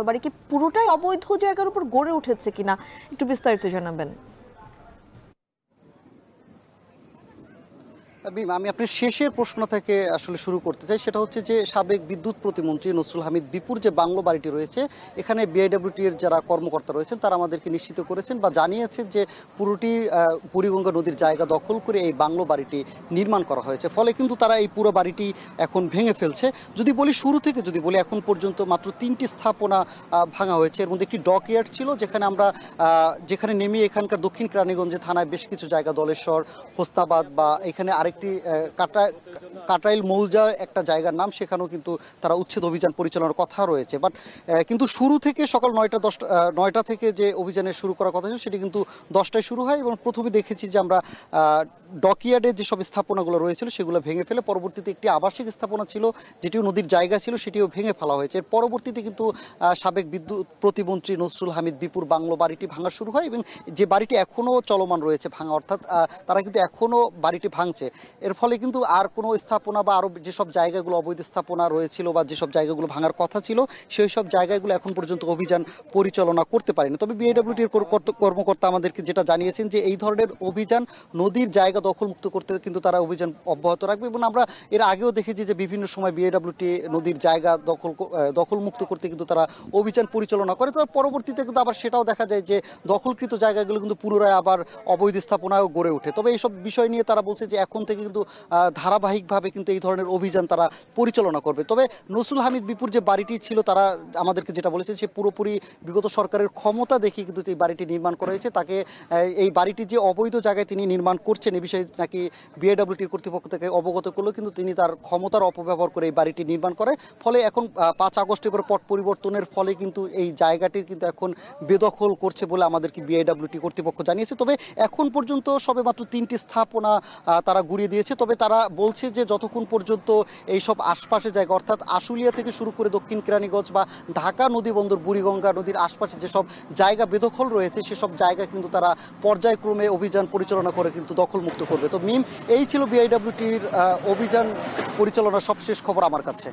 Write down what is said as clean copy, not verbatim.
বাড়ি কি পুরোটাই অবৈধ জায়গার উপর গড়ে উঠেছে কিনা একটু বিস্তারিত জানাবেন। আমি আপনার শেষের প্রশ্ন থেকে আসলে শুরু করতে চাই। সেটা হচ্ছে যে সাবেক বিদ্যুৎ প্রতিমন্ত্রী নসরুল হামিদ বিপুর যে বাংলো বাড়িটি রয়েছে, এখানে বিআইডব্লিউটি এর যারা কর্মকর্তা রয়েছেন তারা আমাদেরকে নিশ্চিত করেছেন বা জানিয়েছেন যে পুরোটি বুড়িগঙ্গা নদীর জায়গা দখল করে এই বাংলো বাড়িটি নির্মাণ করা হয়েছে। ফলে কিন্তু তারা এই পুরো বাড়িটি এখন ভেঙে ফেলছে। যদি বলি শুরু থেকে যদি বলি, এখন পর্যন্ত মাত্র 3টি স্থাপনা ভাঙা হয়েছে। এর মধ্যে একটি ডকইয়ার্ড ছিল, যেখানে নেমে এখানকার দক্ষিণ কেরানীগঞ্জে থানায় বেশ কিছু জায়গা, দলেশ্বর, হোসনাবাদ বা এখানে আরেকটি কাটাইল মৌজা একটা জায়গার নাম, সেখানেও কিন্তু তারা উচ্ছেদ অভিযান পরিচালনার কথা রয়েছে। বাট কিন্তু শুরু থেকে সকাল 9টা থেকে যে অভিযানের শুরু করার কথা ছিল সেটি কিন্তু 10টায় শুরু হয়। এবং প্রথমে দেখেছি যে আমরা ডকইয়ার্ডে যেসব স্থাপনাগুলো রয়েছিল সেগুলো ভেঙে ফেলে পরবর্তীতে একটি আবাসিক স্থাপনা ছিল যেটিও নদীর জায়গা ছিল, সেটিও ভেঙে ফেলা হয়েছে। এর পরবর্তীতে কিন্তু সাবেক বিদ্যুৎ প্রতিমন্ত্রী নসরুল হামিদ বিপুর বাংলো বাড়িটি ভাঙা শুরু হয় এবং যে বাড়িটি এখনও চলমান রয়েছে ভাঙা, অর্থাৎ তারা কিন্তু এখনও বাড়িটি ভাঙছে। এর ফলে কিন্তু আর কোনো স্থাপনা বা আরও যেসব জায়গাগুলো অবৈধ স্থাপনা রয়েছিল বা যেসব জায়গাগুলো ভাঙার কথা ছিল সেই সব জায়গাগুলো এখন পর্যন্ত অভিযান পরিচালনা করতে পারেনি। তবে বিআইডব্লিউটির কর্মকর্তা আমাদেরকে যেটা জানিয়েছেন যে এই ধরনের অভিযান নদীর জায়গা দখলমুক্ত করতে কিন্তু তারা অভিযান অব্যাহত রাখবে। এবং আমরা এর আগেও দেখেছি যে বিভিন্ন সময় বিআইডব্লিউটি নদীর জায়গা দখলমুক্ত করতে কিন্তু তারা অভিযান পরিচালনা করে। তো পরবর্তীতে কিন্তু আবার সেটাও দেখা যায় যে দখলকৃত জায়গাগুলো কিন্তু পুনরায় আবার অবৈধ স্থাপনাও গড়ে ওঠে। তবে এইসব বিষয় নিয়ে তারা বলছে যে এখন থেকে কিন্তু ধারাবাহিকভাবে কিন্তু এই ধরনের অভিযান তারা পরিচালনা করবে। তবে নসরুল হামিদ বিপুর যে বাড়িটি ছিল, তারা আমাদেরকে যেটা বলেছে সে পুরোপুরি বিগত সরকারের ক্ষমতা দেখি কিন্তু এই বাড়িটি নির্মাণ করা হয়েছে। তাকে এই বাড়িটি যে অবৈধ জায়গায় তিনি নির্মাণ করছেন এ বিষয়ে নাকি বিআইডব্লিউটির কর্তৃপক্ষ থেকে অবগত করলো, কিন্তু তিনি তার ক্ষমতার অপব্যবহার করে এই বাড়িটি নির্মাণ করে। ফলে এখন 5 আগস্টের পট পরিবর্তনের ফলে কিন্তু এই জায়গাটির কিন্তু এখন বেদখল করছে বলে আমাদেরকে বিআইডব্লিউটি কর্তৃপক্ষ জানিয়েছে। তবে এখন পর্যন্ত সবে মাত্র 3টি স্থাপনা তারা গুড়িয়ে দিয়েছে। তবে তারা বলছে যে যতক্ষণ পর্যন্ত এইসব আশপাশের জায়গা, অর্থাৎ আশুলিয়া থেকে শুরু করে দক্ষিণ কেরানীগঞ্জ বা ঢাকা নদী বন্দর বুড়িগঙ্গা নদীর আশপাশে যেসব জায়গা বেদখল রয়েছে সেসব জায়গা কিন্তু তারা পর্যায়ক্রমে অভিযান পরিচালনা করে কিন্তু দখলমুক্ত করবে। তো এই ছিল বিআইডব্লিউটির অভিযান পরিচালনার সবশেষ খবর আমার কাছে।